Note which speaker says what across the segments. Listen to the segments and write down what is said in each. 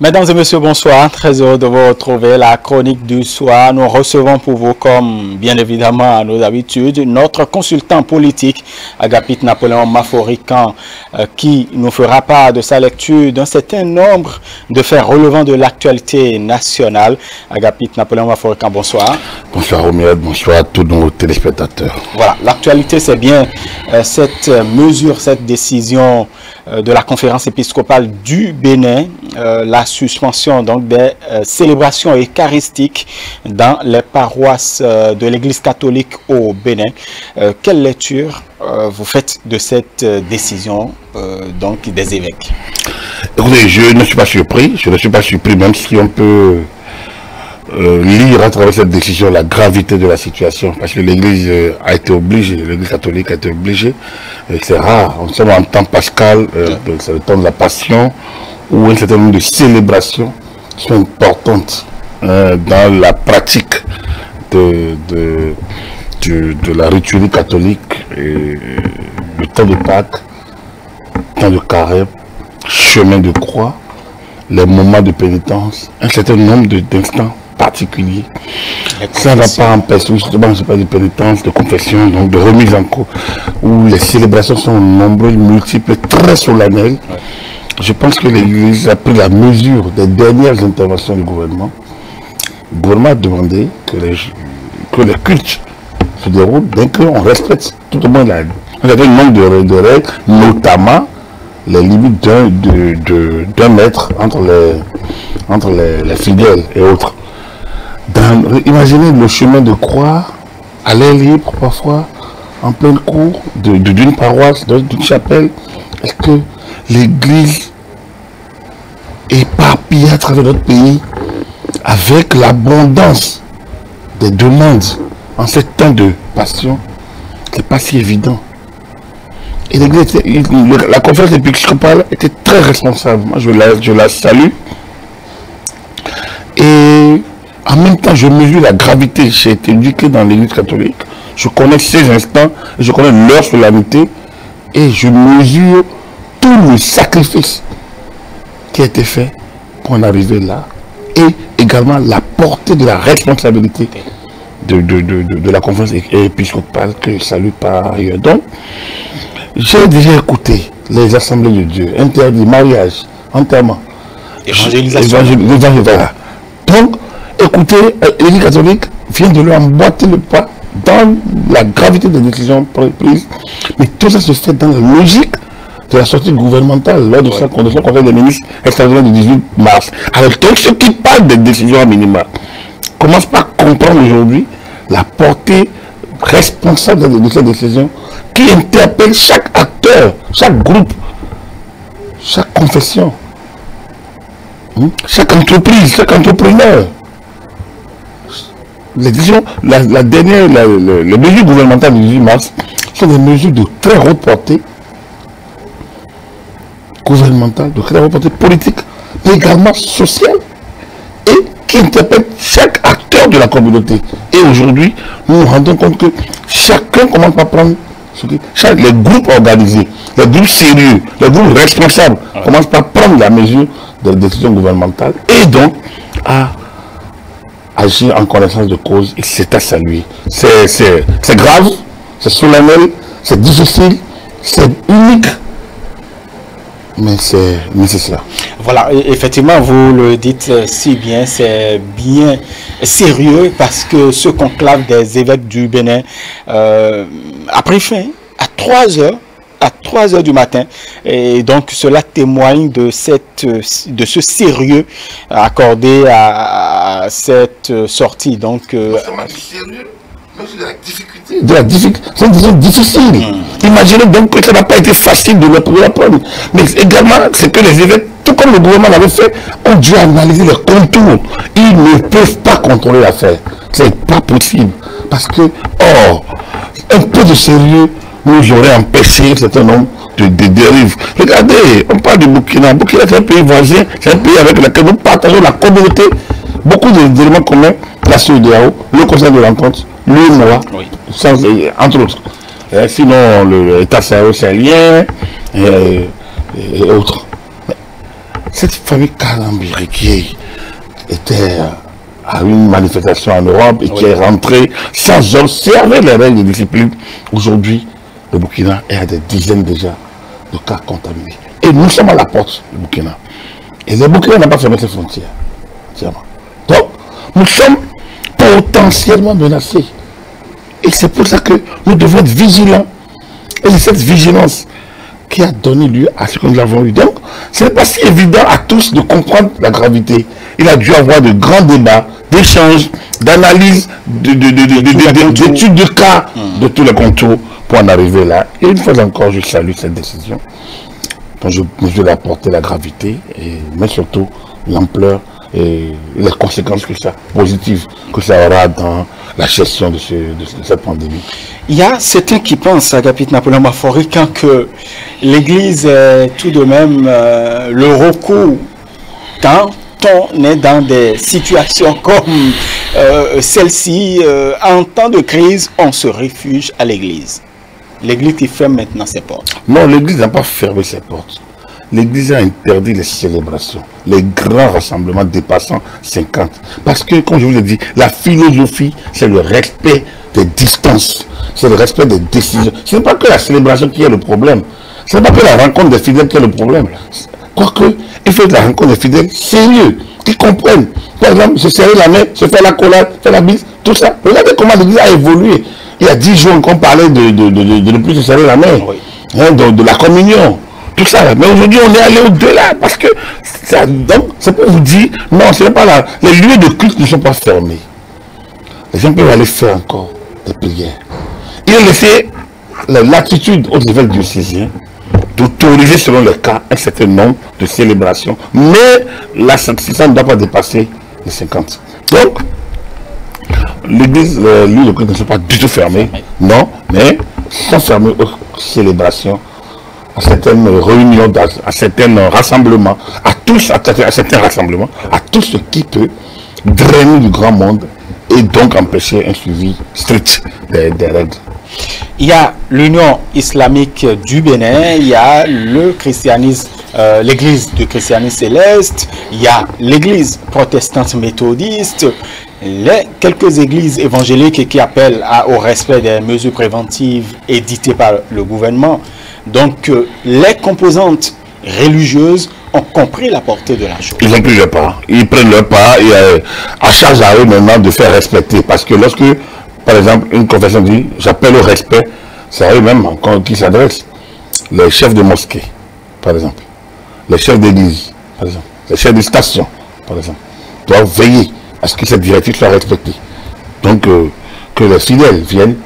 Speaker 1: Mesdames et messieurs, bonsoir. Très heureux de vous retrouver. La chronique du soir. Nous recevons pour vous, comme bien évidemment à nos habitudes, notre consultant politique, Agapit Napoléon Maforican, qui nous fera part de sa lecture d'un certain nombre de faits relevant de l'actualité nationale. Agapit Napoléon Maforican, bonsoir.
Speaker 2: Bonsoir Omied, bonsoir à tous nos téléspectateurs.
Speaker 1: Voilà, l'actualité c'est bien cette mesure, cette décision de la conférence épiscopale du Bénin, la suspension donc des célébrations eucharistiques dans les paroisses de l'Église catholique au Bénin. Quelle lecture vous faites de cette décision donc des évêques?
Speaker 2: Écoutez, je ne suis pas surpris, même si on peut lire à travers cette décision la gravité de la situation, parce que l'Église a été obligée, l'Église catholique a été obligée, c'est rare, on sommes en temps pascal, c'est le temps de la Passion, où un certain nombre de célébrations sont importantes dans la pratique de la ritualité catholique, le temps de Pâques, temps de Carême, chemin de croix, les moments de pénitence, un certain nombre d'instants particuliers. Ça ne va pas empêcher, justement, je parle de pénitence, de confession, donc de remise en cause, où les célébrations sont nombreuses, multiples, très solennelles. Je pense que l'Église a pris la mesure des dernières interventions du gouvernement. Le gouvernement a demandé que les cultes se déroulent, bien qu'on respecte tout au moins un certain nombre de règles, notamment les limites d'un mètre entre les fidèles et autres. Imaginez le chemin de croix à l'air libre, parfois, en pleine cour d'une paroisse, d'une chapelle. Est-ce que l'Église éparpillée à travers notre pays, avec l'abondance des demandes en ce temps de passion, c'est pas si évident. Et l'Église, la conférence épiscopale était très responsable. Moi, je la salue. Et en même temps, je mesure la gravité. J'ai été éduqué dans l'Église catholique. Je connais ces instants, je connais leur solennité. Et je mesure tout le sacrifice qui a été fait pour en arriver là. Et également la portée de la responsabilité de la conférence épiscopale que je salue par ailleurs. Donc, j'ai déjà écouté les assemblées de Dieu, interdit, mariage, enterrement,
Speaker 1: évangélisation.
Speaker 2: Voilà. Donc, écoutez, l'Église catholique vient de lui emboîter le pas dans la gravité des décisions prises. Mais tout ça se fait dans la logique de la sortie gouvernementale lors de sa condition Conseil des ministres extraordinaire du 18 mars. Alors, donc, ceux qui parlent des décisions minimales commencent par comprendre aujourd'hui la portée responsable de cette décision qui interpelle chaque acteur, chaque groupe, chaque confession, chaque entreprise, chaque entrepreneur. Les mesures gouvernementales du 18 mars sont des mesures de très haute portée gouvernementale, de très haute portée politique, mais également sociale, et qui interpellent chaque acteur de la communauté. Et aujourd'hui, nous nous rendons compte que chacun commence par prendre les groupes organisés, les groupes sérieux, les groupes responsables commencent par prendre la mesure des décisions gouvernementales et donc à agir en connaissance de cause. Et c'est à saluer. C'est grave, c'est solennel, c'est difficile, c'est unique, mais c'est nécessaire.
Speaker 1: Voilà, effectivement, vous le dites si bien, c'est bien sérieux parce que ce conclave des évêques du Bénin a pris fin à 3 heures du matin, et donc cela témoigne de ce sérieux accordé à cette sortie. Donc,
Speaker 2: sérieux, mais c'est de la difficulté. C'est une décision difficile. Imaginez donc que ça n'a pas été facile de le prendre. Mais également, c'est que les évêques, tout comme le gouvernement l'avait fait, ont dû analyser les contours. Ils ne peuvent pas contrôler l'affaire. C'est pas possible. Parce que, un peu de sérieux nous aurait empêché un certain nombre de dérives. Regardez, on parle du Burkina. Burkina, c'est un pays voisin, c'est un pays avec lequel nous partageons la communauté. Beaucoup d'éléments communs, la CEDEAO, le Conseil de l'Entente, l'UEMOA, entre autres. Sinon, l'État sahélien et autres. cette famille Kalambiri qui était à une manifestation en Europe et qui est rentrée sans observer les règles de discipline, aujourd'hui, le Burkina est à des dizaines déjà de cas contaminés. Et nous sommes à la porte du Burkina. Et le Burkina n'a pas fermé ses frontières. Donc, nous sommes potentiellement menacés. Et c'est pour ça que nous devons être vigilants. Et c'est cette vigilance qui a donné lieu à ce que nous avons eu. Donc, ce n'est pas si évident à tous de comprendre la gravité. Il a dû y avoir de grands débats, d'échanges, d'analyses, d'études de cas, de tous les contours pour en arriver là. Et une fois encore, je salue cette décision. Donc, je mesure la portée, la gravité, mais surtout l'ampleur et les conséquences que ça, positives que ça aura dans la gestion de cette pandémie.
Speaker 1: Il y a certains qui pensent, Agapit Napoléon Maphorican, que l'Église est tout de même le recours quand on est dans des situations comme celle-ci. En temps de crise, on se réfugie à l'Église. L'Église qui ferme maintenant ses portes.
Speaker 2: Non, l'Église n'a pas fermé ses portes. L'Église a interdit les célébrations, les grands rassemblements dépassant 50. Parce que, comme je vous l'ai dit, la philosophie, c'est le respect des distances, c'est le respect des décisions. Ce n'est pas que la célébration qui est le problème. Ce n'est pas que la rencontre des fidèles qui est le problème. Quoique, il faut que la rencontre des fidèles sérieux, qui comprennent. Par exemple, se serrer la main, se faire la collade, faire la bise, tout ça. Regardez comment l'Église a évolué. Il y a 10 jours, on parlait de ne plus se serrer la main, hein, de la communion. Tout ça, mais aujourd'hui on est allé au-delà parce que ça, donc c'est pour vous dire, non, ce n'est pas là. Les lieux de culte ne sont pas fermés. Les gens peuvent aller faire encore des prières. Il a laissé la latitude au niveau diocésain d'autoriser selon le cas un certain nombre de célébrations, mais la sanctification ne doit pas dépasser les 50. Donc, l'église, les lieux de culte ne sont pas du tout fermés, non, mais sont fermés aux célébrations, à certaines réunions, à certains rassemblements, à certains rassemblements, à tout ce qui peut drainer du grand monde et donc empêcher un suivi strict des règles.
Speaker 1: Il y a l'Union islamique du Bénin, il y a le christianisme, l'église du christianisme céleste, il y a l'église protestante méthodiste, quelques églises évangéliques qui appellent au respect des mesures préventives éditées par le gouvernement. Donc, les composantes religieuses ont compris la portée de la chose.
Speaker 2: Ils ont pris leur part. Ils prennent leur part et à charge à eux maintenant de faire respecter. Parce que lorsque, par exemple, une confession dit « j'appelle au respect », c'est à eux-mêmes qui s'adressent. Les chefs de mosquée, par exemple, les chefs d'église, par exemple, les chefs de station, par exemple, doivent veiller à ce que cette directive soit respectée. Donc, que les fidèles viennent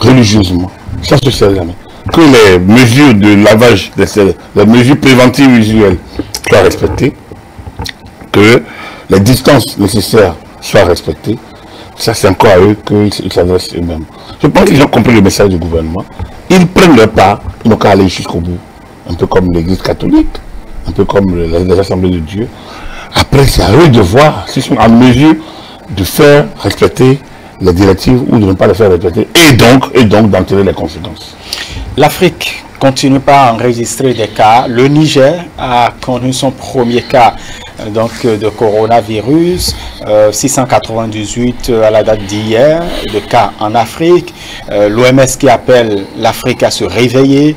Speaker 2: religieusement, sans se serrer la main. Que les mesures de lavage, les mesures préventives usuelles soient respectées, que les distances nécessaires soient respectées. Ça, c'est encore à eux qu'ils s'adressent eux-mêmes. Je pense qu'ils ont compris le message du gouvernement. Ils prennent leur part, ils n'ont qu'à aller jusqu'au bout. Un peu comme l'Église catholique, un peu comme les assemblées de Dieu. Après, c'est à eux de voir s'ils sont en mesure de faire respecter les directives ou de ne pas les faire respecter. Et donc d'en tirer les conséquences.
Speaker 1: L'Afrique continue pas à enregistrer des cas. Le Niger a connu son premier cas de coronavirus, 698 à la date d'hier, de cas en Afrique. L'OMS qui appelle l'Afrique à se réveiller.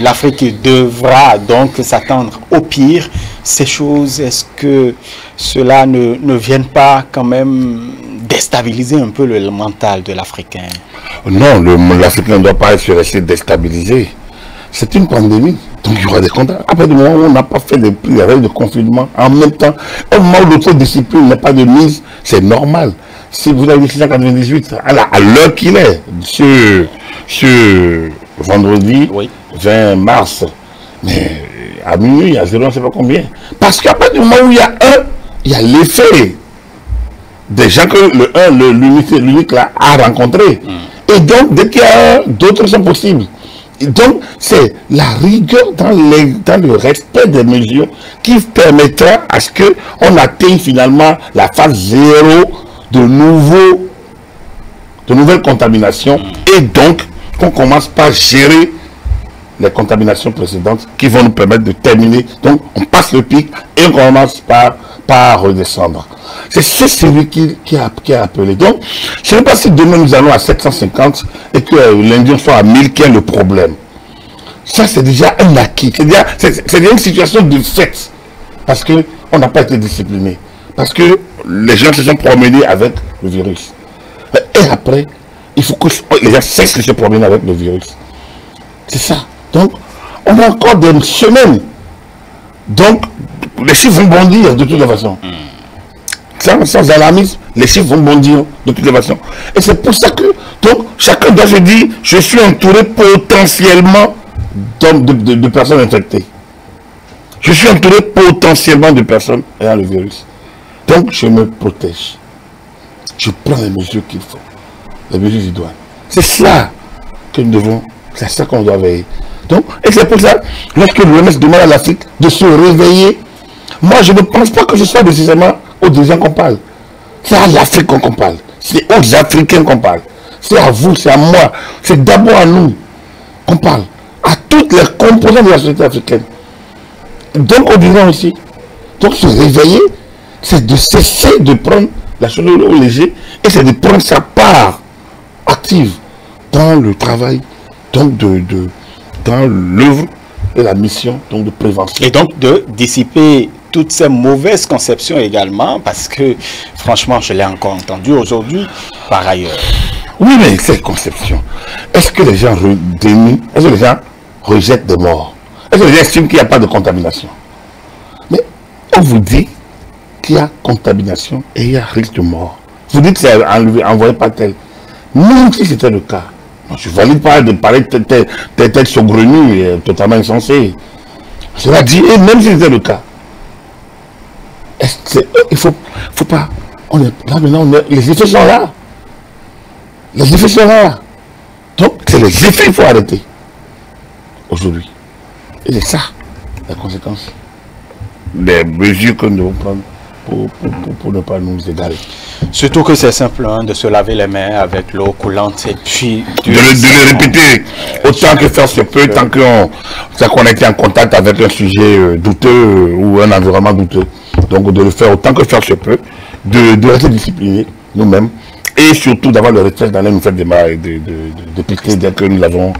Speaker 1: L'Afrique devra donc s'attendre au pire. Ces choses, est-ce que cela ne viennent pas quand même déstabiliser un peu le mental de l'Africain?
Speaker 2: Non, l'Africain ne doit pas se laisser déstabiliser. C'est une pandémie, donc il y aura des contacts. Après, du moment où on n'a pas fait les règles de confinement, en même temps, au moment où l'autodiscipline n'est pas de mise, c'est normal. Si vous avez dit 698, à l'heure qu'il est, ce vendredi 20 mars, mais à minuit, à 0, on ne sait pas combien. Parce qu'à partir du moment où il y a l'effet des gens que l'unique là a rencontré. Et donc, dès qu'il y a d'autres sont possibles. Et donc, c'est la rigueur dans le respect des mesures qui permettra à ce qu'on atteigne finalement la phase 0 de nouvelles contaminations. Et donc, qu'on commence par gérer les contaminations précédentes qui vont nous permettre de terminer. Donc, on passe le pic et on commence par redescendre. C'est celui qui a appelé. Donc, je ne sais pas si demain nous allons à 750 et que lundi on soit à 1000, qui est le problème. Ça, c'est déjà un acquis. C'est déjà une situation de fait. Parce qu'on n'a pas été discipliné. Parce que les gens se sont promenés avec le virus. Et après, il faut que les gens cessent de se promener avec le virus. C'est ça. Donc, on a encore des semaines. Donc, les chiffres vont bondir de toutes les façons. Sans alarmisme, les chiffres vont bondir de toutes les façons. Et c'est pour ça que, donc, chacun doit se dire, je suis entouré potentiellement de personnes infectées. Je suis entouré potentiellement de personnes ayant le virus. Donc, je me protège. Je prends les mesures qu'il faut. Les mesures idoines. C'est cela que nous devons, c'est ça qu'on doit veiller. Donc, et c'est pour ça, lorsque l'OMS demande à l'Afrique de se réveiller, moi, je ne pense pas que ce soit nécessairement aux dirigeants qu'on parle. C'est à l'Afrique qu'on parle. C'est aux Africains qu'on parle. C'est à vous, c'est à moi. C'est d'abord à nous qu'on parle. À toutes les composantes de la société africaine. Donc, aux dirigeants aussi. Donc, se réveiller, c'est de cesser de prendre la chose au léger et c'est de prendre sa part active dans le travail, donc dans l'œuvre et la mission donc de prévention.
Speaker 1: Et donc de dissiper toutes ces mauvaises conceptions également, parce que franchement, je l'ai encore entendu aujourd'hui par ailleurs.
Speaker 2: Oui, mais ces conceptions, est-ce que les gens dénient, est-ce que les gens rejettent des morts? Est-ce que les gens estiment qu'il n'y a pas de contamination? Mais on vous dit qu'il y a contamination et il y a risque de mort. Vous dites que c'est envoyé par tel. Même si c'était le cas, moi, je ne valide pas de parler de telle saugrenue totalement insensée. Cela dit, et même si c'était le cas, il faut pas. On est là maintenant, les effets sont là. Les effets sont là. Donc, c'est les effets qu'il faut arrêter aujourd'hui. Et c'est ça, la conséquence des mesures que nous devons prendre pour ne pas nous égarer.
Speaker 1: Surtout que c'est simple de se laver les mains avec l'eau coulante et puis
Speaker 2: de le répéter autant que faire se peut, tant qu'on a été en contact avec un sujet douteux ou un environnement douteux. Donc de le faire autant que faire se peut, de rester discipliné nous-mêmes et surtout d'avoir le réflexe d'aller nous faire démarrer, de piquer dès que nous avons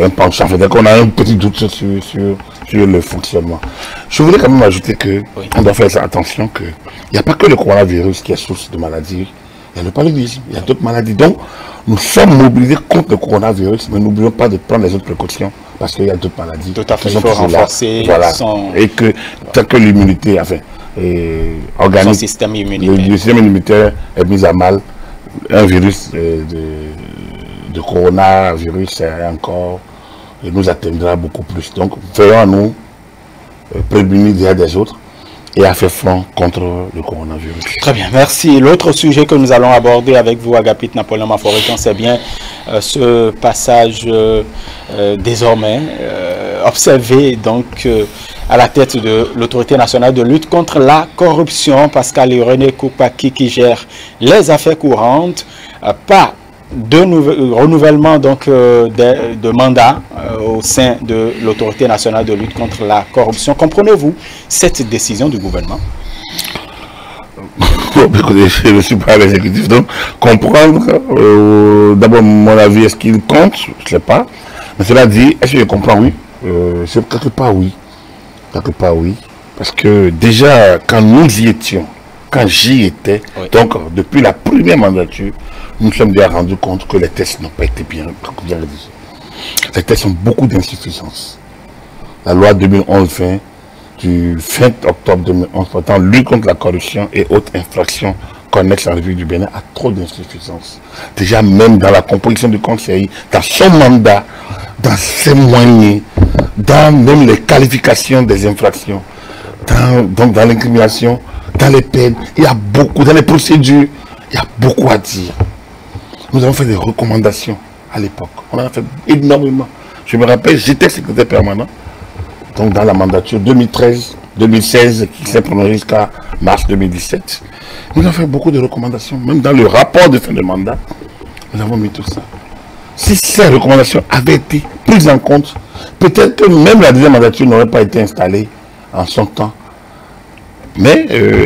Speaker 2: un penchant, dès qu'on a un petit doute sur le fonctionnement. Je voudrais quand même ajouter que on doit faire attention qu'il n'y a pas que le coronavirus qui est source de maladie, il y a le paludisme, il y a d'autres maladies. Donc nous sommes mobilisés contre le coronavirus, mais n'oublions pas de prendre les autres précautions parce qu'il y a d'autres maladies.
Speaker 1: Tout à fait, il faut renforcer
Speaker 2: et que tant que l'immunité, enfin,
Speaker 1: son système immunitaire.
Speaker 2: Le système immunitaire est mis à mal. Un virus de coronavirus encore nous atteindra beaucoup plus. Donc, faisons-nous prémunir déjà des autres et à faire front contre le coronavirus.
Speaker 1: Très bien, merci. L'autre sujet que nous allons aborder avec vous, Agapit Napoléon Maforican, c'est bien ce passage désormais observé donc à la tête de l'autorité nationale de lutte contre la corruption, Pascal et René Koupaki, qui gère les affaires courantes, pas de renouvellement donc de mandat au sein de l'autorité nationale de lutte contre la corruption. Comprenez-vous cette décision du gouvernement?
Speaker 2: Je ne suis pas l'exécutif, donc comprendre, d'abord mon avis, est-ce qu'il compte? Je ne sais pas. Mais cela dit, est-ce que je comprends? Oui. Quelque part oui. Quelque part oui. Parce que déjà, quand nous y étions, quand j'y étais, oui. Donc depuis la première mandature, nous nous sommes déjà rendus compte que les tests n'ont pas été bien rédigés. Les tests ont beaucoup d'insuffisances. La loi 2011-20 du 20 octobre 2011 portant lutte contre la corruption et autres infractions connexes à la République du Bénin a trop d'insuffisances. Déjà même dans la composition du conseil, dans son mandat, dans ses moyens, dans même les qualifications des infractions, dans l'incrimination, dans les peines, il y a beaucoup, dans les procédures, il y a beaucoup à dire. Nous avons fait des recommandations à l'époque. On en a fait énormément. Je me rappelle, j'étais secrétaire permanent. Donc dans la mandature 2013-2016 qui s'est prolongée jusqu'à mars 2017. Nous avons fait beaucoup de recommandations. Même dans le rapport de fin de mandat, nous avons mis tout ça. Si ces recommandations avaient été prise en compte. Peut-être que même la deuxième mandature n'aurait pas été installée en son temps. Mais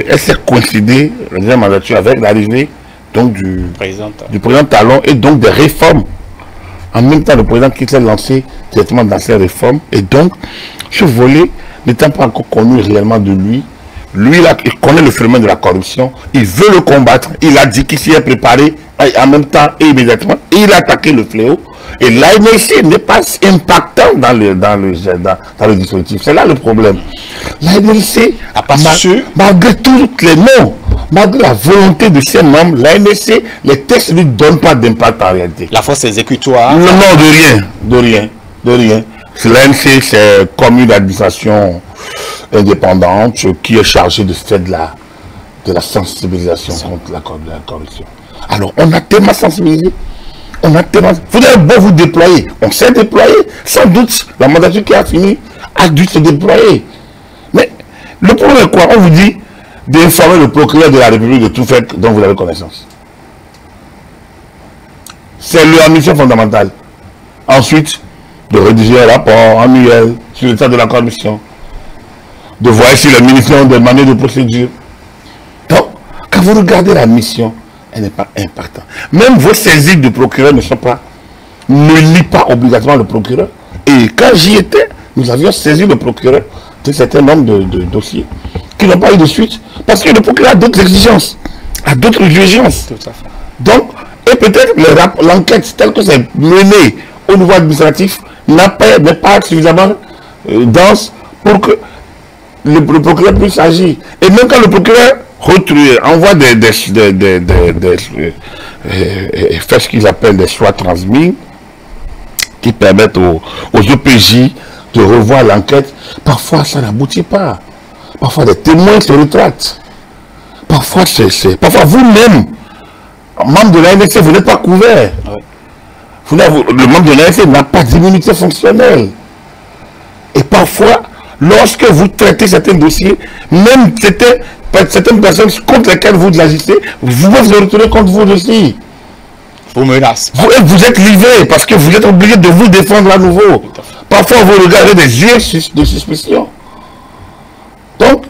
Speaker 2: elle s'est coïncidée, la deuxième mandature, avec l'arrivée donc du président Talon et donc des réformes. En même temps, le président qui s'est lancé directement dans ces réformes. Et donc, ce volet n'étant pas encore connu réellement de lui, là, il connaît le phénomène de la corruption, il veut le combattre, il a dit qu'il s'y est préparé en même temps et immédiatement, et il a attaqué le fléau. Et l'ANLC n'est pas impactant dans le dispositif. C'est là le problème. L'ANLC, malgré tous les noms, malgré la volonté de ses membres, l'ANLC, les textes ne lui donnent pas d'impact en réalité.
Speaker 1: La force exécutoire.
Speaker 2: Non, de rien. L'ANLC, c'est comme une administration indépendante qui est chargée de faire de la sensibilisation contre la corruption. Alors, on a tellement sensibilisé. Vous avez beau vous déployer. On s'est déployé. Sans doute, la mandature qui a fini a dû se déployer. Mais le problème est quoi? On vous dit d'informer le procureur de la République de tout fait dont vous avez connaissance. C'est leur mission fondamentale. Ensuite, de rédiger un rapport annuel sur l'état de la corruption. De voir si les ministres ont demandé de procédure. Donc, quand vous regardez la mission, elle n'est pas impactante. Même vos saisies de procureur ne lient pas obligatoirement le procureur. Et quand j'y étais, nous avions saisi le procureur d'un certain nombre de dossiers qui n'ont pas eu de suite. Parce que le procureur a d'autres exigences, a d'autres exigences.
Speaker 1: Tout à fait.
Speaker 2: Donc, et peut-être l'enquête telle que c'est menée au niveau administratif n'est pas suffisamment dense pour que le procureur puisse agir. Et même quand le procureur envoie fait ce qu'ils appellent des choix transmis qui permettent aux OPJ de revoir l'enquête. Parfois, ça n'aboutit pas. Parfois, des témoins se rétractent. Parfois, parfois vous-même, membre de l'ANLC, vous n'êtes pas couvert. Oui. Le membre de l'ANLC n'a pas d'immunité fonctionnelle. Et parfois, lorsque vous traitez certains dossiers, même certaines personnes contre lesquelles vous agissez, vous pouvez vous retrouver contre vous aussi.
Speaker 1: Vous menacez.
Speaker 2: Vous êtes livré parce que vous êtes obligé de vous défendre à nouveau. Parfois, vous regardez des yeux de suspicion. Donc,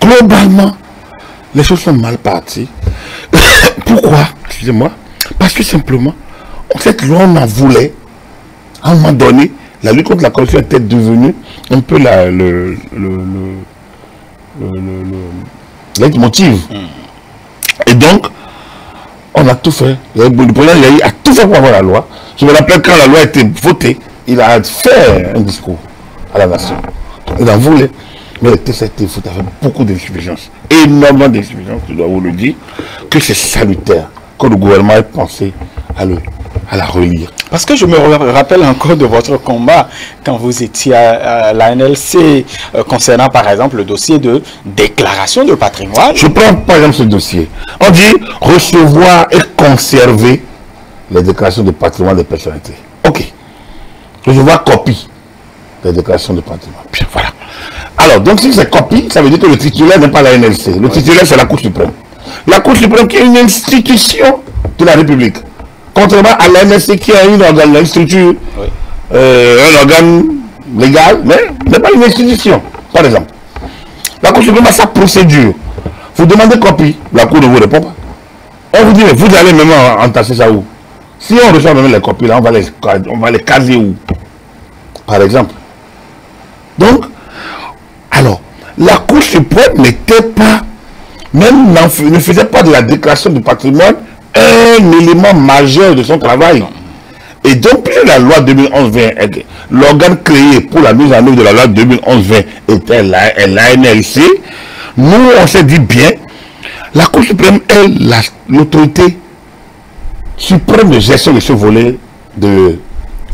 Speaker 2: globalement, les choses sont mal parties. Pourquoi? Excusez-moi. Parce que simplement, cette loi, on en voulait. À un moment donné, la lutte contre la corruption était devenue un peu le leitmotiv. Et donc, on a tout fait. Le président a tout fait pour avoir la loi. Je me rappelle quand la loi a été votée, il a fait un discours à la nation. Il en voulait. Mais le texte a été voté avec beaucoup d'insuffisances. Énormément d'insuffisances, je dois vous le dire, que c'est salutaire que le gouvernement ait pensé à la relire.
Speaker 1: Parce que je me rappelle encore de votre combat quand vous étiez à la NLC concernant par exemple le dossier de déclaration de patrimoine.
Speaker 2: Je prends par exemple ce dossier. On dit recevoir et conserver les déclarations de patrimoine des personnalités. Ok. Recevoir copie des déclarations de patrimoine. Bien, voilà. Alors, donc si c'est copie, ça veut dire que le titulaire n'est pas la NLC. Le titulaire, c'est la Cour suprême. La Cour suprême qui est une institution de la République. Contrairement à l'ANLC qui est une structure, oui. Un organe légal, mais n'est pas une institution. Par exemple, la Cour suprême a sa procédure. Vous demandez copie, la Cour ne vous répond pas. On vous dit, mais vous allez même entasser ça où? Si on reçoit même les copies, là, on va les caser où? Par exemple. Donc, alors, la Cour suprême n'était pas, même ne faisait pas de la déclaration du patrimoine un élément majeur de son travail. Et donc, puisque la loi 2011-20, l'organe créé pour la mise en œuvre de la loi 2011-20 était l'ANLC, nous, on s'est dit bien, la Cour suprême est l'autorité suprême de gestion de ce volet de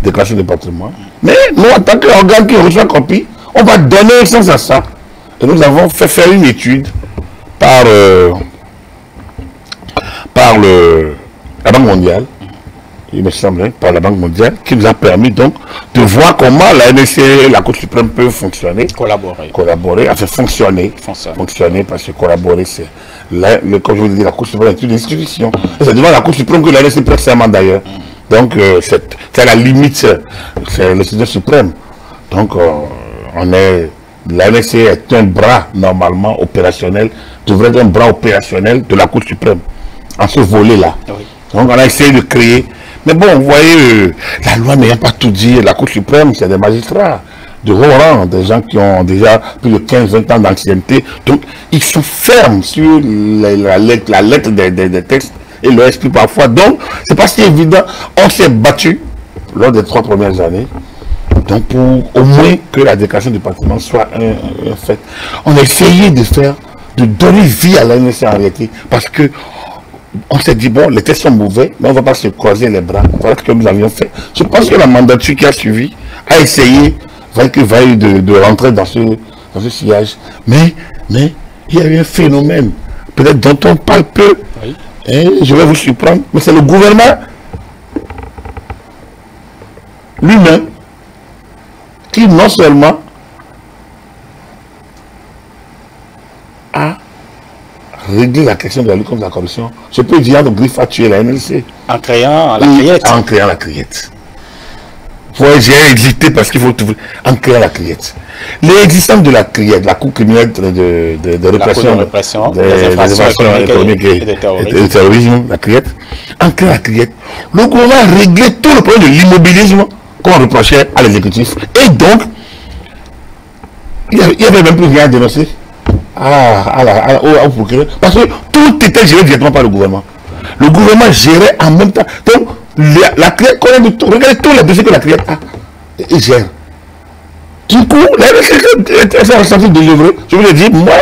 Speaker 2: déclaration de patrimoine. Mais nous, en tant qu'organe qui reçoit copie, on va donner un sens à ça. Et nous avons fait faire une étude par la Banque mondiale, il me semble, par la Banque mondiale, qui nous a permis donc de voir comment la NLC et la Cour suprême peuvent fonctionner. Collaborer, enfin fonctionner, parce que collaborer, c'est, comme je vous l'ai dit, la Cour suprême est une institution. Et c'est devant la Cour suprême que la NLC prête serment d'ailleurs. Donc, c'est la limite, c'est le Tribunal suprême. Donc, la NSC est un bras normalement opérationnel, devrait être un bras opérationnel de la Cour suprême, en ce volet-là. Oui. Donc, on a essayé de créer. Mais bon, vous voyez, la loi n'ayant pas tout dit, la Cour suprême, c'est des magistrats de haut rang, des gens qui ont déjà plus de 15-20 ans d'ancienneté. Donc, ils sont fermes sur la lettre des textes et le esprit parfois. Donc, c'est pas si évident. On s'est battu lors des 3 premières années. Donc, pour au moins que la déclaration du patrimoine soit un fait. On a essayé de donner vie à l'ANSC en réalité, parce que on s'est dit, bon, les tests sont mauvais, mais on ne va pas se croiser les bras. Voilà ce que nous avions fait. Je pense que la mandature qui a suivi a essayé de rentrer dans ce sillage. Mais il y a eu un phénomène, peut-être dont on parle peu. Oui. Et je vais vous surprendre, mais c'est le gouvernement lui-même qui non seulement a réglé la question de la lutte contre la corruption, je peux dire de griffe à tuer la NLC.
Speaker 1: En créant la criette.
Speaker 2: En créant la criette. J'ai hésité parce qu'il faut en créant la criette. L'existence de la criette, la Cour criminelle de répression des infractions économiques et du terrorisme, la criette, en créant la criette, le gouvernement a réglé tout le problème de l'immobilisme qu'on reprochait à l'exécutif. Et donc, il n'y avait même plus rien à dénoncer au procureur, parce que tout était géré directement par le gouvernement. Le gouvernement gérait en même temps. Donc, la criette, regardez tous les dossiers que la criette a et gère. Du coup, je vous l'ai dit, moi,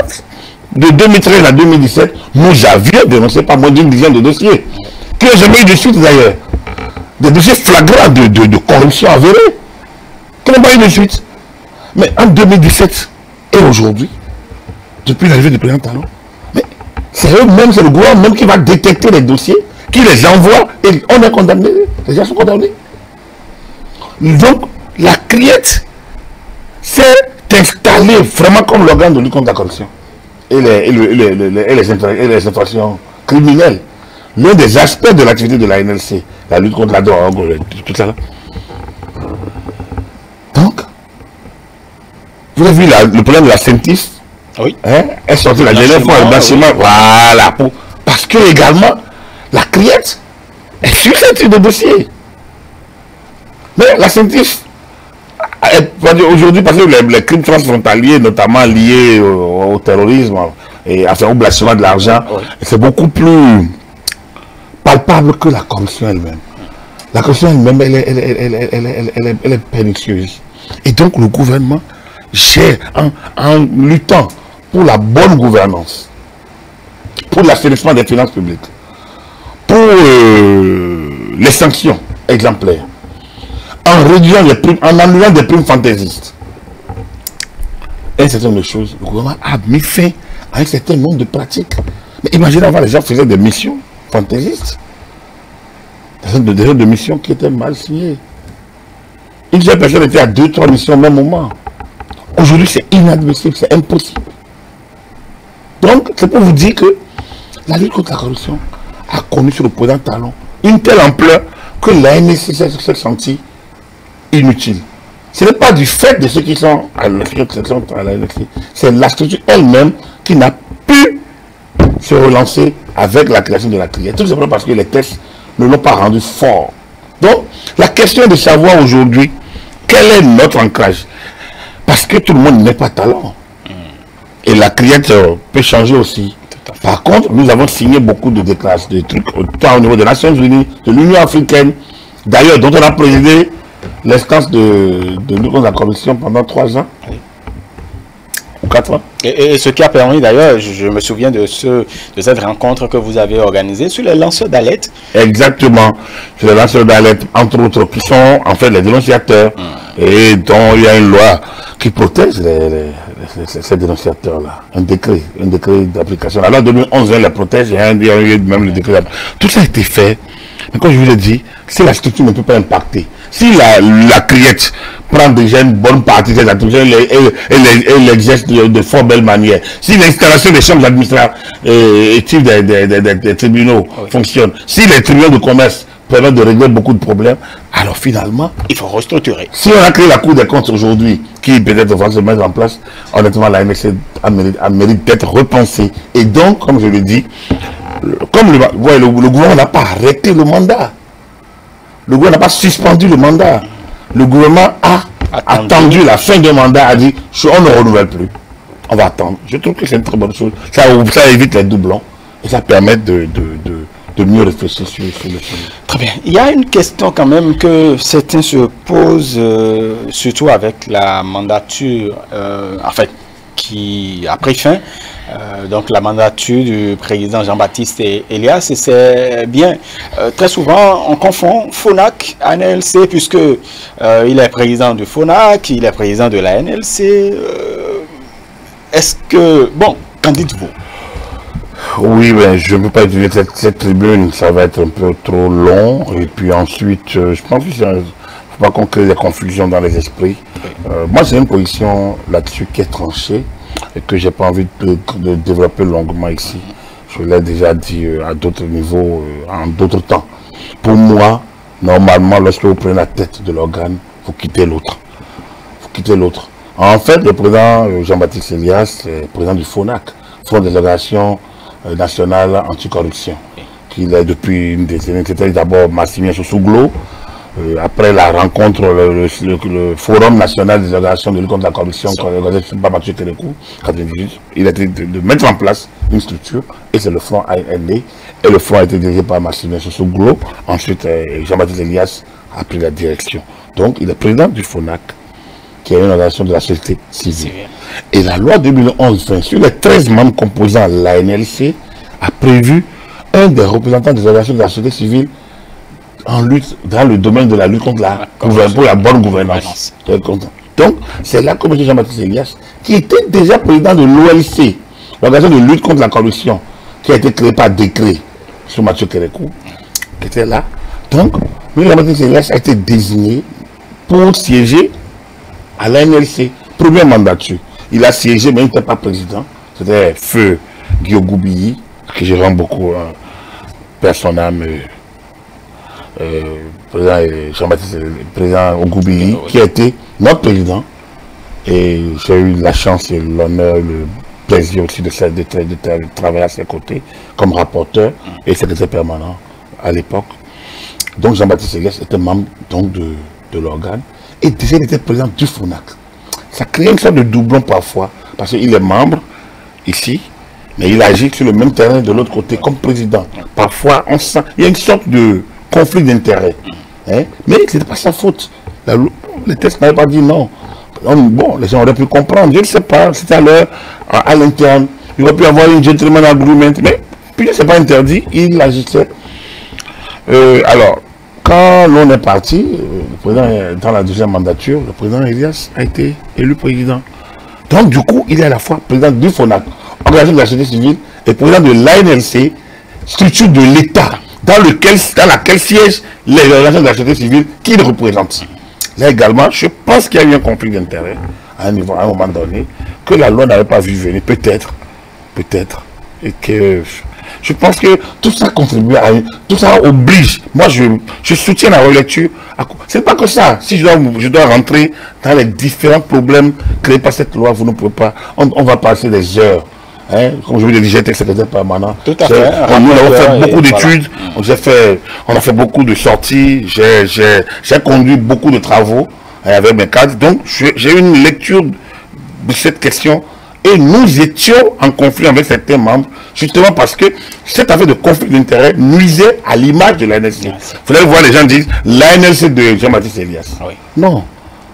Speaker 2: de 2013 à 2017, nous avions dénoncé pas moins d'une dizaine de dossiers, qui n'ont jamais eu de suite d'ailleurs. Des dossiers flagrants de corruption avérée, qui n'ont pas eu de suite. Mais en 2017 et aujourd'hui, depuis l'arrivée du président Talon, c'est eux-mêmes, c'est le gouvernement même qui va détecter les dossiers, qui les envoie et on est condamné. Les gens sont condamnés. Donc, la criette s'est installée vraiment comme l'organe de lutte contre la corruption et les infractions criminelles. L'un des aspects de l'activité de la NLC, la lutte contre la drogue, tout ça là. Donc, vous avez vu le problème de la CENTIF. Oui. Hein, elle sortit la dernière fois le bâtiment. Oui. Voilà. Parce que également, la criette est sur ce type de dossier. Mais la CENTIF, aujourd'hui, parce que les crimes transfrontaliers, notamment liés au terrorisme et au blanchiment de l'argent, oui, c'est beaucoup plus palpable que la corruption elle-même. La corruption elle-même, elle est pernicieuse. Et donc, le gouvernement gère en luttant pour la bonne gouvernance, pour l'assainissement des finances publiques, pour les sanctions exemplaires, en réduisant les primes, en annulant des primes fantaisistes. Et un certain nombre de choses, le gouvernement a mis fin à un certain nombre de pratiques. Mais imaginez avant, les gens faisaient des missions fantaisistes, des missions qui étaient mal signées. Une seule personne était à 2-3 missions au même moment. Aujourd'hui, c'est inadmissible, c'est impossible. Donc, c'est pour vous dire que la lutte contre la corruption a connu sur le président Talon une telle ampleur que la NSC s'est sentie inutile. Ce n'est pas du fait de ceux qui sont à la NSC, c'est la structure elle-même qui n'a pu se relancer avec la création de la criette. Tout simplement parce que les tests ne l'ont pas rendu fort. Donc, la question de savoir aujourd'hui quel est notre ancrage, parce que tout le monde n'est pas Talon. Et la criette peut changer aussi. Par contre, nous avons signé beaucoup de déclarations, de trucs, au niveau des Nations Unies, de l'Union africaine, d'ailleurs, dont on a présidé l'instance de lutte contre la corruption pendant 3 ans. Oui. Ou 4 ans.
Speaker 1: Et ce qui a permis d'ailleurs, je me souviens de cette rencontre que vous avez organisée sur les lanceurs d'alerte. Exactement.
Speaker 2: Sur les lanceurs d'alerte, entre autres, qui sont en fait les dénonciateurs. Et dont il y a une loi qui protège ces dénonciateurs-là. Un décret d'application. La loi 2011 les protège et il y a eu même le décret. Tout ça a été fait. Mais comme je vous l'ai dit, si la structure ne peut pas impacter, si la criette prend déjà une bonne partie des attributions et l'exerce de fort belle manière, si l'installation des chambres administratives des tribunaux fonctionne, si les tribunaux de commerce permettre de régler beaucoup de problèmes. Alors finalement,
Speaker 1: il faut restructurer.
Speaker 2: Si on a créé la Cour des comptes aujourd'hui, qui peut-être va se mettre en place, honnêtement, la MLC a mérite d'être repensée. Et donc, comme je le dis, comme le gouvernement n'a pas arrêté le mandat. Le gouvernement n'a pas suspendu le mandat. Le gouvernement a attendu la fin du mandat, a dit, on ne renouvelle plus. On va attendre. Je trouve que c'est une très bonne chose. Ça évite les doublons. Et ça permet de mieux réfléchir sur le sujet.
Speaker 1: Très bien. Il y a une question quand même que certains se posent, surtout avec la mandature, en fait, qui a pris fin. Donc la mandature du président Jean-Baptiste Elias, et c'est bien, très souvent on confond FONAC, NLC, puisque il est président du FONAC, il est président de la NLC. Est-ce que, bon, qu'en dites-vous?
Speaker 2: Oui, mais je ne peux pas utiliser cette tribune, ça va être un peu trop long. Et puis ensuite, je pense qu'il ne faut pas qu'on crée des confusions dans les esprits. Moi, j'ai une position là-dessus qui est tranchée et que je n'ai pas envie de développer longuement ici. Je l'ai déjà dit à d'autres niveaux, en d'autres temps. Pour moi, normalement, lorsque vous prenez la tête de l'organe, vous quittez l'autre. Vous quittez l'autre. En fait, le président Jean-Baptiste Elias est président du FONAC, Fonds des organisations nationales anticorruption, qu'il est depuis une décennie. C'était d'abord Massimien Sosouglo, après la rencontre, le Forum national des organisations de lutte contre la corruption, organisé par Mathieu Kérékou, 98, il a été de mettre en place une structure, et c'est le Front AND, et le Front a été dirigé par Massimien Sosouglo. Ensuite, Jean-Baptiste Elias a pris la direction. Donc, il est président du FONAC, qui est une organisation de la société civile. Et la loi 2011-20 sur les 13 membres composant la NLC a prévu un des représentants des organisations de la société civile en lutte, dans le domaine de la lutte contre la bonne gouvernance. Donc, c'est là que M. Jean-Baptiste Elias, qui était déjà président de l'OLC, l'organisation de lutte contre la corruption, qui a été créée par décret sur Mathieu Kérékou, qui était là. Donc, M. Jean-Baptiste Elias a été désigné pour siéger à la NLC, première mandature. Il a siégé, mais il n'était pas président. C'était Feu Guillaume Goubilly, que je rends beaucoup son âme, Jean-Baptiste, président Goubilly, qui a été notre président. Et j'ai eu la chance et l'honneur, le plaisir aussi de travailler à ses côtés comme rapporteur et secrétaire permanent à l'époque. Donc Jean-Baptiste Elias était membre donc, de l'organe. Et déjà, il était président du FONAC. Ça crée une sorte de doublon parfois, parce qu'il est membre ici, mais il agit sur le même terrain de l'autre côté comme président. Parfois, on sent, il y a une sorte de conflit d'intérêts. Hein? Mais ce n'était pas sa faute. Les textes n'avaient pas dit non. Bon, les gens auraient pu comprendre, je ne sais pas, c'était à l'interne. Il aurait pu avoir une gentleman agreement, mais puis ce n'est pas interdit, il agissait. Alors, quand l'on est parti, le président, dans la deuxième mandature, le président Elias a été élu président. Donc du coup, il est à la fois président du FONAC, organisation de la société civile, et président de l'ANLC, structure de l'État, dans laquelle siègent les organisations de la société civile qu'il représente. Là également, je pense qu'il y a eu un conflit d'intérêt à un moment donné, que la loi n'avait pas vu venir, peut-être, et que... Je pense que tout ça contribue tout ça oblige. Moi, je soutiens la relecture. C'est pas que ça. Si je dois rentrer dans les différents problèmes créés par cette loi, vous ne pouvez pas. On va passer des heures. Hein? Comme je vous l'ai dit, j'étais secrétaire permanent.
Speaker 1: Tout à fait.
Speaker 2: Nous avons fait beaucoup d'études. Voilà. On a fait beaucoup de sorties. J'ai conduit beaucoup de travaux avec mes cadres. Donc, j'ai une lecture de cette question. Et nous étions en conflit avec certains membres, justement parce que cette affaire de conflit d'intérêt nuisait à l'image de l'ANLC. Vous allez voir, les gens disent l'ANLC de Jean-Baptiste Elias. Oui. Non,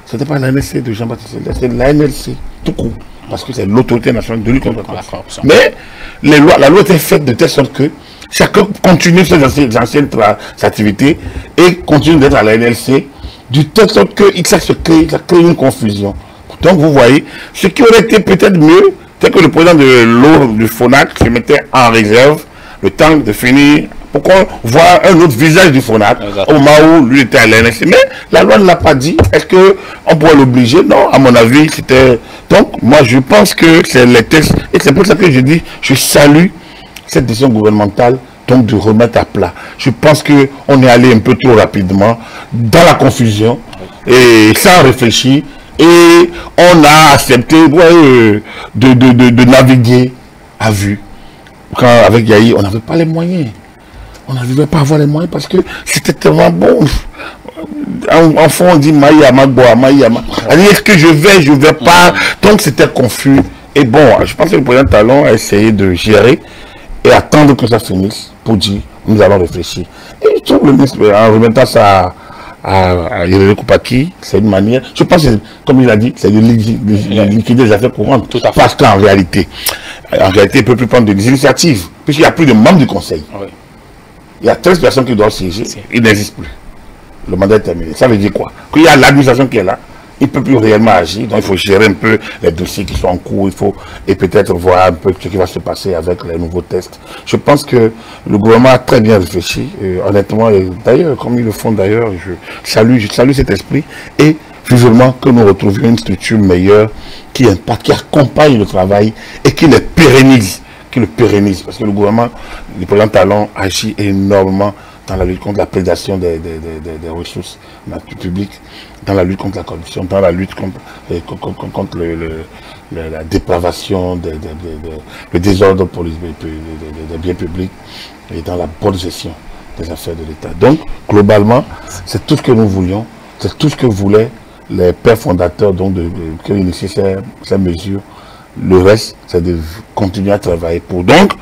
Speaker 2: ce n'était pas l'ANLC de Jean-Baptiste Elias, c'est l'ANLC tout court. Parce que c'est l'autorité nationale de lutte contre la corruption. Mais la loi était faite de telle sorte que chacun continue ses anciennes activités et continue d'être à l'ANLC, de telle sorte que ça crée une confusion. Donc vous voyez, ce qui aurait été peut-être mieux, c'est que le président du FONAC se mettait en réserve le temps de finir, pour qu'on voit un autre visage du FONAC, au moment où lui était à l'ANLC. Mais la loi ne l'a pas dit. Est-ce qu'on pourrait l'obliger? Non, à mon avis, c'était... Donc moi je pense que c'est les textes, et c'est pour ça que je dis, je salue cette décision gouvernementale donc de remettre à plat. Je pense qu'on est allé un peu trop rapidement dans la confusion et sans réfléchir. Et on a accepté de naviguer à vue. Quand avec Yahi, on n'avait pas les moyens. On n'arrivait pas à avoir les moyens parce que c'était tellement bon. En fond, on dit Maïama, Boa, Maïama. Est-ce que je vais pas. Donc c'était confus. Et bon, je pense que le président Talon a essayé de gérer et attendre que ça finisse pour dire nous allons réfléchir. Et je trouve le ministre, en remettant ça à Yérémy Koupaki, c'est une manière, je pense, comme il a dit, c'est de liquider les affaires courantes.
Speaker 1: Tout à fait.
Speaker 2: Parce qu'en réalité, il ne peut plus prendre des initiatives, puisqu'il n'y a plus de membres du conseil.
Speaker 1: Oui.
Speaker 2: Il y a 13 personnes qui doivent siéger, il n'existe plus. Le mandat est terminé. Ça veut dire quoi? Qu'il y a l'administration qui est là, il ne peut plus réellement agir, donc il faut gérer un peu les dossiers qui sont en cours, et peut-être voir un peu ce qui va se passer avec les nouveaux tests. Je pense que le gouvernement a très bien réfléchi, honnêtement, et d'ailleurs, comme ils le font d'ailleurs, je salue cet esprit, et visuellement que nous retrouvions une structure meilleure qui accompagne le travail et qui le pérennise, parce que le gouvernement, le président Talon agit énormément dans la lutte contre la prédation des ressources publiques, dans la lutte contre la corruption, dans la lutte contre la dépravation, le désordre pour des biens publics et dans la bonne gestion des affaires de l'État. Donc, globalement, c'est tout ce que nous voulions, c'est tout ce que voulaient les pères fondateurs qui ont initié ces mesures. Le reste, c'est de continuer à travailler pour. Donc,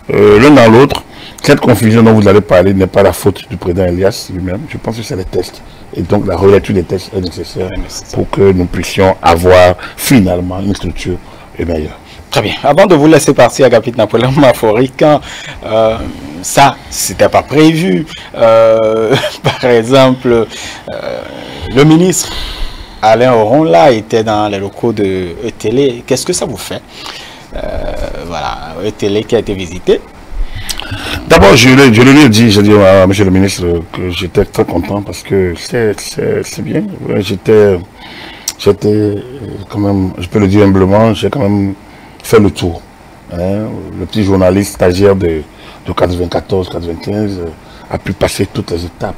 Speaker 2: l'un dans l'autre, cette confusion dont vous allez parler n'est pas la faute du président Elias lui-même. Je pense que c'est les tests. Et donc la relecture des tests est nécessaire pour que nous puissions avoir finalement une structure meilleure.
Speaker 1: Très bien. Avant de vous laisser partir, Agapit Napoléon Mafori, quand ça, c'était pas prévu, par exemple, le ministre Alain Oron, là, était dans les locaux de ETélé. Qu'est-ce que ça vous fait? Voilà, ETélé qui a été visité.
Speaker 2: D'abord, je lui ai dit, j'ai dit à M. le ministre que j'étais très content parce que c'est bien. J'étais quand même, je peux le dire humblement, j'ai quand même fait le tour. Hein. Le petit journaliste stagiaire de 94-95 a pu passer toutes les étapes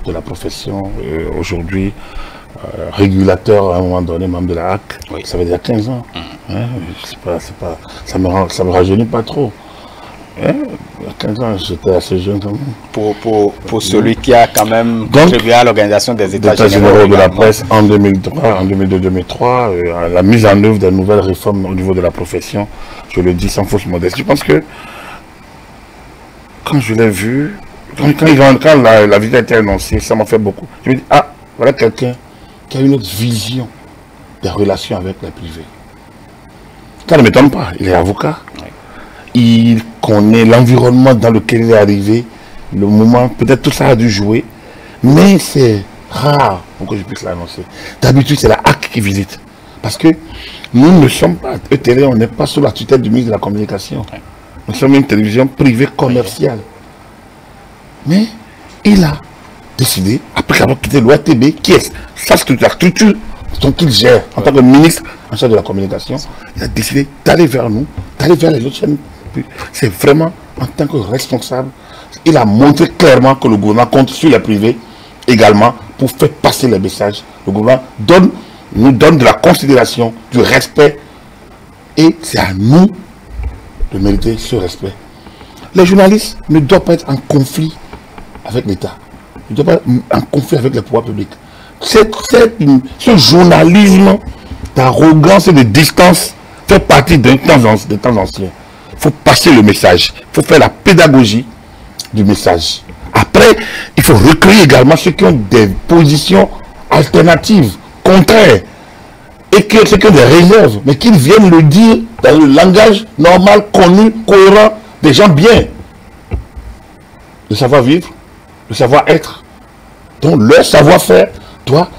Speaker 2: de la profession. Aujourd'hui, régulateur à un moment donné, membre de la HAC, oui. Ça veut dire 15 ans. Hein. Ça me rajeunit pas trop. Hein? Il y a 15 ans, j'étais assez jeune quand même.
Speaker 1: Pour celui qui a quand même contribué à l'organisation des États
Speaker 2: généraux de la presse en 2003, en 2002-2003, la mise en œuvre des nouvelles réformes au niveau de la profession, je le dis sans fausse modestie. Je pense que quand je l'ai vu, quand la visite a été annoncée, ça m'a fait beaucoup. Je me dis, ah, voilà quelqu'un qui a une autre vision des relations avec les privés. Ça ne m'étonne pas, il est avocat. Oui. Il connaît l'environnement dans lequel il est arrivé, le moment, peut-être tout ça a dû jouer, mais c'est rare pour que je puisse l'annoncer. D'habitude, c'est la HAC qui visite. Parce que nous ne sommes pas, ETélé, on n'est pas sous la tutelle du ministre de la Communication. Nous sommes une télévision privée commerciale. Mais il a décidé, après avoir quitté l'OATB, qui est sa structure, la structure qu'il gère en tant que ministre en charge de la communication, il a décidé d'aller vers nous, d'aller vers les autres chaînes. C'est vraiment en tant que responsable, il a montré clairement que le gouvernement compte sur les privés également pour faire passer les messages. Le gouvernement nous donne de la considération, du respect, et c'est à nous de mériter ce respect. Les journalistes ne doivent pas être en conflit avec l'État, ils ne doivent pas être en conflit avec les pouvoirs publics. Ce journalisme d'arrogance et de distance fait partie des temps anciens. Il faut passer le message, il faut faire la pédagogie du message. Après, il faut recueillir également ceux qui ont des positions alternatives, contraires, et ceux qui ont des réserves, mais qu'ils viennent le dire dans le langage normal, connu, cohérent, des gens bien. Le savoir-vivre, le savoir-être, donc leur savoir-faire doit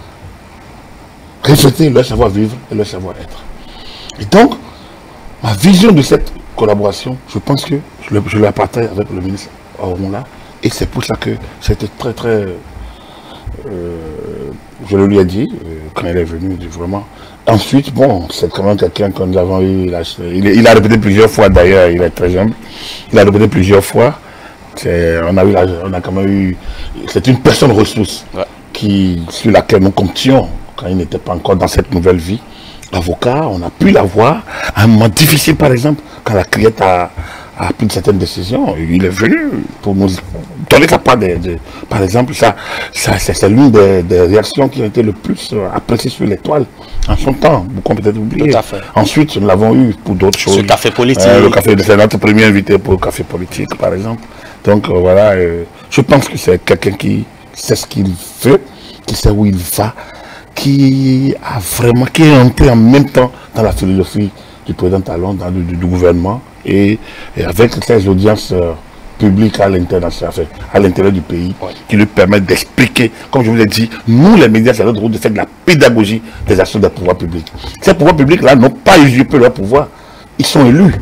Speaker 2: refléter leur savoir-vivre et leur savoir-être. Et donc, ma vision de cette collaboration, je pense que je la partage avec le ministre Oron là, et c'est pour ça que c'était très très... je le lui ai dit, quand il est venu, vraiment. Ensuite, bon, c'est quand même quelqu'un que nous avons eu, il a répété plusieurs fois d'ailleurs, il est très humble, il a répété plusieurs fois, On a quand même eu... C'est une personne ressource sur laquelle nous comptions quand il n'était pas encore dans cette nouvelle vie. Avocat, on a pu l'avoir à un moment difficile, par exemple, quand la criette a pris certaines décisions. Il est venu pour nous donner sa part par exemple, ça c'est l'une des réactions qui ont été le plus appréciées sur l'étoile en son temps. Beaucoup ont peut-être oublié.
Speaker 1: Tout à fait.
Speaker 2: Ensuite, nous l'avons eu pour d'autres choses.
Speaker 1: Le café politique.
Speaker 2: C'est notre premier invité pour le café politique, par exemple. Donc voilà, je pense que c'est quelqu'un qui sait ce qu'il veut, qui sait où il va, qui est entré en même temps dans la philosophie du président Talon, du gouvernement, et avec ces audiences publiques à l'international, à l'intérieur du pays, qui lui permettent d'expliquer, comme je vous l'ai dit, nous les médias, c'est notre rôle de faire de la pédagogie des actions des pouvoirs publics. Ces pouvoirs publics-là n'ont pas usurpé leur pouvoir, ils sont élus.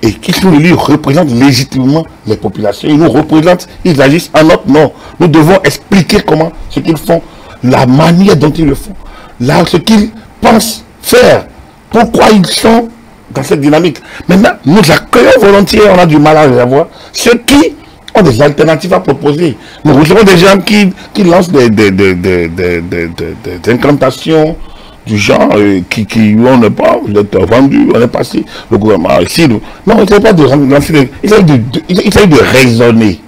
Speaker 2: Et qui sont élus représentent légitimement les populations. Ils nous représentent, ils agissent en notre nom. Nous devons expliquer comment ce qu'ils font, la manière dont ils le font, ce qu'ils pensent faire, pourquoi ils sont dans cette dynamique. Maintenant, nous accueillons volontiers, on a du mal à les avoir, ceux qui ont des alternatives à proposer. Nous recevons des gens qui lancent des incantations du genre on n'est pas, vous êtes vendu, on est passé, le gouvernement ici. Non, il ne s'agit pas de lancer, il s'agit de raisonner.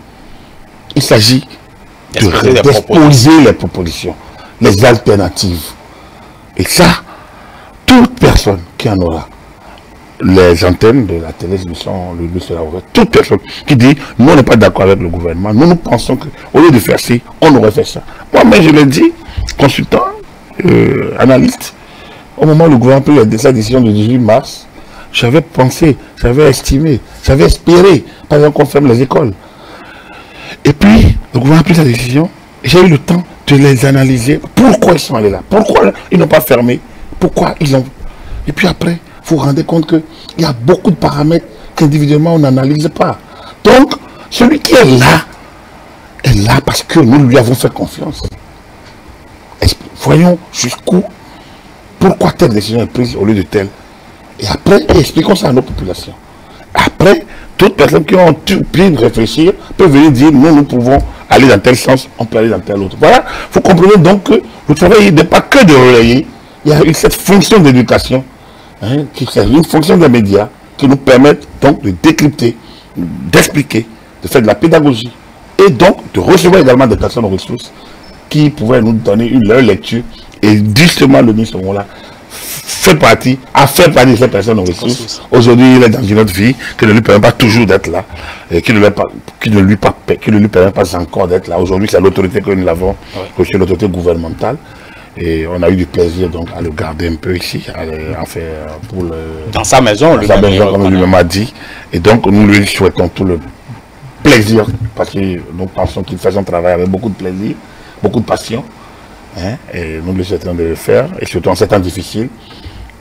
Speaker 2: Il s'agit d'exposer les propositions, les alternatives. Et ça, toute personne qui en aura, les antennes de la télévision, toute personne qui dit, nous on n'est pas d'accord avec le gouvernement, nous pensons qu'au lieu de faire ci, on aurait fait ça. Moi-même, je l'ai dit, consultant, analyste, au moment où le gouvernement a pris sa décision du 18 mars, j'avais pensé, j'avais estimé, j'avais espéré, par exemple, qu'on ferme les écoles. Et puis, le gouvernement a pris sa décision, j'ai eu le temps de les analyser. Pourquoi ils sont allés là? Pourquoi ils n'ont pas fermé? Pourquoi ils ont... Et puis après, vous vous rendez compte qu'il y a beaucoup de paramètres qu'individuellement on n'analyse pas. Donc, celui qui est là parce que nous lui avons fait confiance. Voyons jusqu'où, pourquoi telle décision est prise au lieu de telle. Et après, expliquons ça à nos populations. Après, toutes personnes qui ont pu réfléchir peuvent venir dire, nous pouvons aller dans tel sens, on peut aller dans tel autre. Voilà, vous comprenez donc que le travail n'est pas que de relayer, il y a cette fonction d'éducation, qui est une fonction des médias, qui nous permettent donc de décrypter, d'expliquer, de faire de la pédagogie, et donc de recevoir également des personnes aux ressources qui pouvaient nous donner leur lecture, et justement le ministre là a fait partie de ces personnes aux ressources. Aujourd'hui, il est dans une autre vie qui ne lui permet pas toujours d'être là, et qui ne lui permet pas encore d'être là. Aujourd'hui, c'est l'autorité que nous avons, aussi l'autorité gouvernementale. Et on a eu du plaisir donc à le garder un peu ici,
Speaker 1: dans sa maison,
Speaker 2: comme lui-même a dit. Et donc nous lui souhaitons tout le plaisir, parce que nous pensons qu'il fait son travail avec beaucoup de plaisir, beaucoup de passion. Et nous lui souhaitons de le faire, et surtout en ces temps difficiles.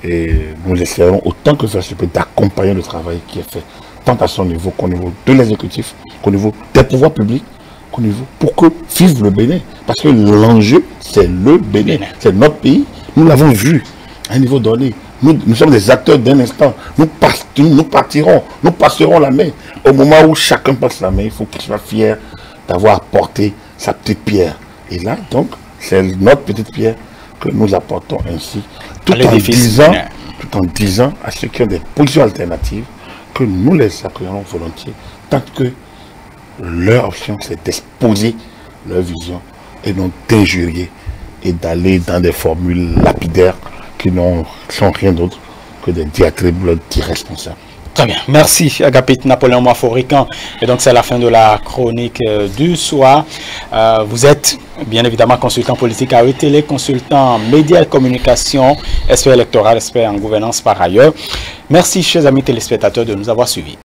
Speaker 2: Et nous essaierons autant que faire se peut d'accompagner le travail qui est fait, tant à son niveau qu'au niveau de l'exécutif, qu'au niveau des pouvoirs publics, qu'au niveau pour que vive le Bénin. Parce que l'enjeu, c'est le Bénin, c'est notre pays. Nous l'avons vu à un niveau donné. Nous sommes des acteurs d'un instant. Nous partirons, nous passerons la main. Au moment où chacun passe la main, il faut qu'il soit fier d'avoir apporté sa petite pierre. Et là, donc, c'est notre petite pierre que nous apportons ainsi, tout en disant à ceux qui ont des positions alternatives que nous les accueillons volontiers, tant que leur option c'est d'exposer leur vision et non d'injurier et d'aller dans des formules lapidaires qui ne sont rien d'autre que des diatribes irresponsables.
Speaker 1: Très bien, merci Agapit Napoléon Maforican. Et donc c'est la fin de la chronique du soir. Vous êtes bien évidemment consultant politique à ETélé, consultant médias et communication, expert électoral, expert en gouvernance par ailleurs. Merci chers amis téléspectateurs de nous avoir suivis.